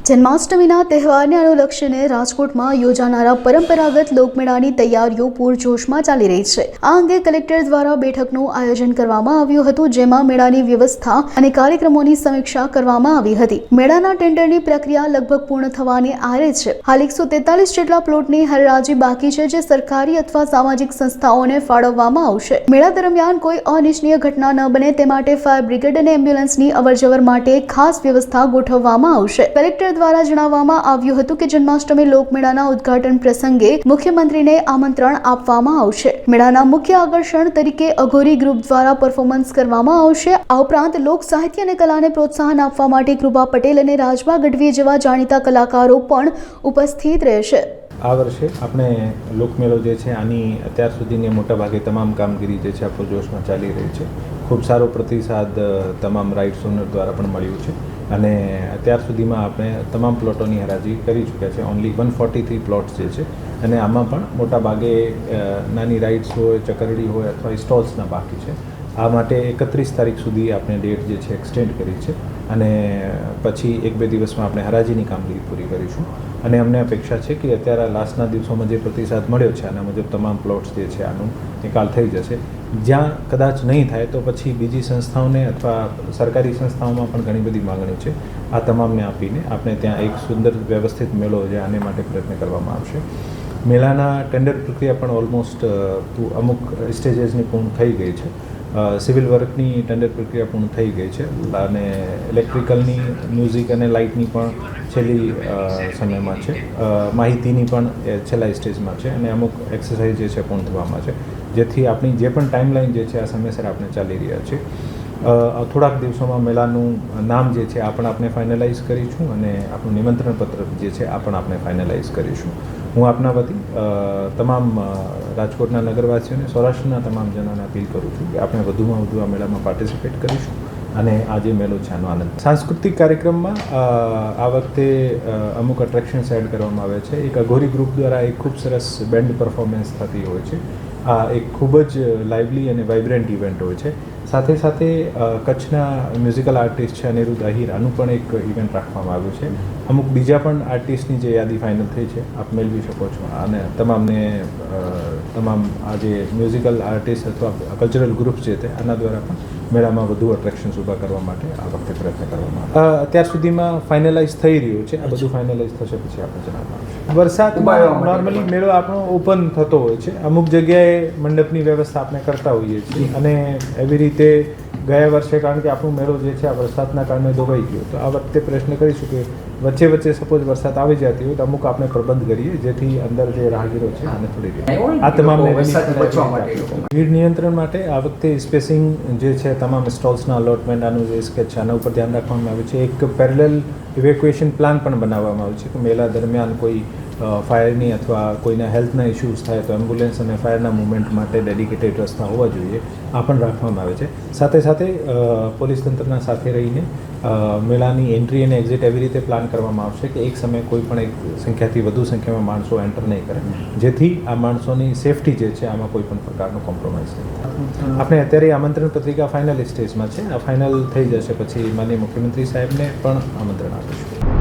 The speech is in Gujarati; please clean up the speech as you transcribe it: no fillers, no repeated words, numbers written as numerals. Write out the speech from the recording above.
જન્માષ્ટમીના તહેવારને અનુલક્ષીને રાજકોટમાં યોજાનારા પરંપરાગત લોકમેળાની તૈયારીઓ પૂરજોશમાં ચાલી રહી છે। આ અંગે કલેક્ટર દ્વારા બેઠકનું આયોજન કરવામાં આવ્યું હતું, જેમાં મેળાની વ્યવસ્થા અને કાર્યક્રમોની સમીક્ષા કરવામાં આવી હતી। મેળાના ટેન્ડરની પ્રક્રિયા લગભગ પૂર્ણ થવાની આરે છે। હાલ 143 જેટલા પ્લોટની હરાજી બાકી છે, જે સરકારી અથવા સામાજિક સંસ્થાઓને ફાળવવામાં આવશે। મેળા દરમિયાન કોઈ અનિચ્છનીય ઘટના ન બને તે માટે ફાયર બ્રિગેડ અને એમ્બ્યુલન્સની અવરજવર માટે ખાસ વ્યવસ્થા ગોઠવવામાં આવશે। કલેક્ટર દ્વારા જણાવવામાં આવ્યું હતું કે જન્માષ્ટમી લોકમેળાના ઉદ્ઘાટન પ્રસંગે મુખ્યમંત્રીને આમંત્રણ આપવામાં આવશે। મેળાના મુખ્ય આકર્ષણ તરીકે અઘોરી ગ્રુપ દ્વારા પરફોર્મન્સ કરવામાં આવશે। આ ઉપરાંત લોક સાહિત્ય અને કલાને પ્રોત્સાહન આપવા માટે કૃપા પટેલ અને રાજભા ગઢવી જેવા જાણીતા કલાકારો પણ ઉપસ્થિત રહેશે। આ વર્ષે આપણે લોકમેળો જે છે આની અત્યાર સુધીની મોટાભાગે તમામ કામગીરી જે છે આ પૂરજોશમાં ચાલી રહી છે। ખૂબ સારો પ્રતિસાદ તમામ રાઇટ્સ ઓનર દ્વારા પણ મળ્યું છે અને અત્યાર સુધીમાં આપણે તમામ પ્લોટોની હરાજી કરી ચૂક્યા છે। ઓનલી 143 પ્લોટ્સ જે છે અને આમાં પણ મોટાભાગે નાની રાઇડ્સ હોય, ચકરડી હોય અથવા સ્ટોલ્સના બાકી છે। આ માટે 31 તારીખ સુધી આપણે ડેટ જે છે એક્સટેન્ડ કરી છે અને પછી 1-2 દિવસમાં આપણે હરાજીની કામગીરી પૂરી કરીશું અને અમને અપેક્ષા છે કે અત્યારે લાસ્ટના દિવસોમાં જે પ્રતિસાદ મળ્યો છે આના મુજબ તમામ પ્લોટ્સ જે છે આનું નિકાલ થઈ જશે। જ્યાં કદાચ નહીં થાય તો પછી બીજી સંસ્થાઓને અથવા સરકારી સંસ્થાઓમાં પણ ઘણી બધી માગણી છે, આ તમામને આપીને આપણે ત્યાં એક સુંદર વ્યવસ્થિત મેળો છે આને માટે પ્રયત્ન કરવામાં આવશે। મેળાના ટેન્ડર પ્રક્રિયા પણ ઓલમોસ્ટ અમુક સ્ટેજીસની પૂર્ણ થઈ ગઈ છે। સિવિલ વર્કની ટેન્ડર પ્રક્રિયા પૂર્ણ થઈ ગઈ છે અને ઇલેક્ટ્રિકલની, મ્યુઝિક અને લાઇટની પણ છેલ્લી સમયમાં છે। માહિતીની પણ છેલ્લા સ્ટેજમાં છે અને અમુક એક્સરસાઇઝ જે છે પૂર્ણ થવામાં છે, જેથી આપણી જે પણ ટાઈમલાઈન જે છે આ સમયસર આપણે ચાલી રહ્યા છીએ। થોડાક દિવસોમાં મેળાનું નામ જે છે આ પણ આપણે ફાઇનલાઇઝ કરીશું અને આપણું નિમંત્રણ પત્ર જે છે આ પણ આપણે ફાઇનલાઇઝ કરીશું। હું આપના વતી તમામ રાજકોટના નગરવાસીઓને, સૌરાષ્ટ્રના તમામ જનોને અપીલ કરું છું કે આપણે વધુમાં વધુ આ મેળામાં પાર્ટિસિપેટ કરીશું અને આ જે મેળો છે આનો આનંદ। સાંસ્કૃતિક કાર્યક્રમમાં આ વખતે અમુક અટ્રેક્શન્સ એડ કરવામાં આવે છે। એક અઘોરી ગ્રુપ દ્વારા એક ખૂબ સરસ બેન્ડ પરફોર્મન્સ થતી હોય છે। આ એક ખૂબ જ લાઇવલી અને વાઇબ્રન્ટ ઇવેન્ટ હોય છે। સાથે સાથે કચ્છના મ્યુઝિકલ આર્ટિસ્ટ છે અનિરુદ્ધ આહિર, આનું પણ એક ઇવેન્ટ રાખવામાં આવ્યું છે। અમુક બીજા પણ આર્ટિસ્ટની જે યાદી ફાઇનલ થઈ છે આપ મેળવી શકો છો અને તમામને તમામ આ જે મ્યુઝિકલ આર્ટિસ્ટ અથવા કલ્ચરલ ગ્રુપ્સ જે છે આના દ્વારા પણ મેળામાં વધુ અટ્રેક્શન્સ ઊભા કરવા માટે આ વખતે પ્રયત્ન કરવામાં આવે। અત્યાર સુધીમાં ફાઇનલાઇઝ થઈ રહ્યું છે, આ બધું ફાઇનલાઇઝ થશે પછી આપણે જણાવવામાં આવશે। વરસાદમાં નોર્મલી મેળો આપણો ઓપન થતો હોય છે, અમુક જગ્યાએ મંડપની વ્યવસ્થા આપણે કરતા હોઈએ છીએ અને એવી રીતે ગયા વર્ષે કારણ કે આપણું મેળો જે છે આ વરસાદના કારણે ધોવાઈ ગયો, તો આ વખતે પ્રયત્ન કરીશું કે વચ્ચે સપોઝ વરસાદ આવી જતી હોય તો અમુક આપણે પ્રબંધ કરીએ જેથી અંદર જે રાહગીરો છે આને થોડી આ તમામ ભીડ નિયંત્રણ માટે આ વખતે સ્પેસિંગ જે છે તમામ સ્ટોલ્સના અલોટમેન્ટ આનું જે સ્કેચ છે આના ઉપર ધ્યાન રાખવામાં આવ્યું છે। એક પેરેલલ ઇવેક્યુએશન પ્લાન પણ બનાવવામાં આવ્યું છે કે મેળા દરમિયાન કોઈ ફાયરની અથવા કોઈના હેલ્થના ઇશ્યુઝ થાય તો એમ્બ્યુલન્સ અને ફાયરના મૂવમેન્ટ માટે ડેડિકેટેડ રસ્તા હોવા જોઈએ, આ પણ રાખવામાં આવે છે। સાથે સાથે પોલીસ તંત્રના સાથે રહીને મેળાની એન્ટ્રી અને એક્ઝિટ એવી રીતે પ્લાન કરવામાં આવશે કે એક સમયે કોઈ પણ એક સંખ્યાથી વધુ સંખ્યામાં માણસો એન્ટર નહીં કરે, જેથી આ માણસોની સેફટી જે છે આમાં કોઈ પણ પ્રકારનો કોમ્પ્રોમાઇઝ નહીં થાય। આપણે અત્યારે આમંત્રણ પત્રિકા ફાઇનલ સ્ટેજમાં છે, આ ફાઇનલ થઈ જશે પછી માનનીય મુખ્યમંત્રી સાહેબને પણ આમંત્રણ આપીશું।